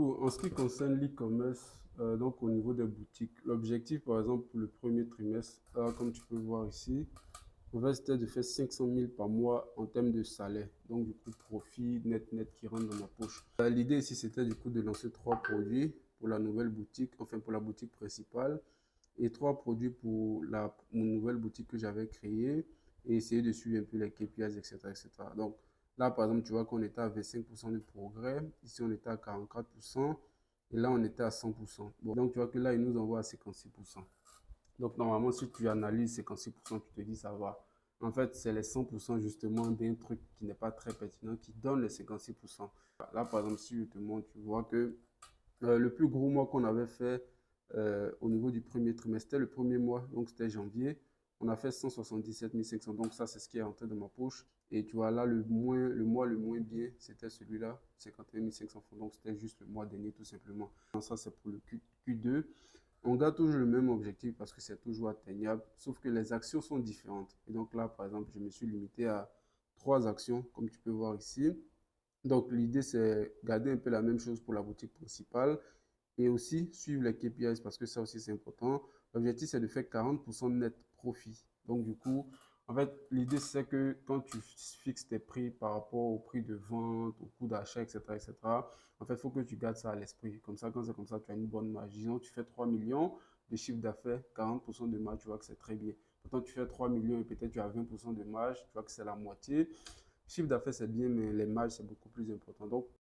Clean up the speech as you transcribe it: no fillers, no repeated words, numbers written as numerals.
coup, en ce qui concerne l'e-commerce, donc au niveau des boutiques, l'objectif, par exemple, pour le premier trimestre, comme tu peux voir ici, en fait, c'était de faire 500 000 par mois en termes de salaire. Donc, du coup, profit net qui rentre dans ma poche. L'idée ici, c'était du coup de lancer 3 produits pour la nouvelle boutique, enfin pour la boutique principale, et 3 produits pour mon nouvelle boutique que j'avais créée, et essayer de suivre un peu les KPIs, etc., etc. Donc, là, par exemple, tu vois qu'on était à 25% de progrès. Ici, on était à 44%. Et là, on était à 100%. Bon, donc, tu vois que là, il nous envoie à 56%. Donc, normalement, si tu analyses 56%, tu te dis ça va. En fait, c'est les 100% justement d'un truc qui n'est pas très pertinent qui donne les 56%. Là, par exemple, si je te montre, tu vois que le plus gros mois qu'on avait fait au niveau du premier trimestre, c'était le premier mois, donc c'était janvier. On a fait 177 500, donc ça, c'est ce qui est rentré dans ma poche. Et tu vois, là, le mois le moins bien, c'était celui-là, 51 500 francs. Donc, c'était juste le mois dernier, tout simplement. Donc, ça, c'est pour le Q2. On garde toujours le même objectif parce que c'est toujours atteignable, sauf que les actions sont différentes. Et donc là, par exemple, je me suis limité à 3 actions, comme tu peux voir ici. Donc, l'idée, c'est garder un peu la même chose pour la boutique principale et aussi suivre les KPIs parce que ça aussi, c'est important. L'objectif, c'est de faire 40% net profit. Donc, du coup, en fait, l'idée, c'est que quand tu fixes tes prix par rapport au prix de vente, au coût d'achat, etc., en fait, il faut que tu gardes ça à l'esprit. Comme ça, quand c'est comme ça, tu as une bonne marge. Disons, tu fais 3 millions de chiffre d'affaires, 40% de marge, tu vois que c'est très bien. Pourtant, tu fais 3 millions et peut-être tu as 20% de marge, tu vois que c'est la moitié. Chiffre d'affaires, c'est bien, mais les marges, c'est beaucoup plus important. Donc,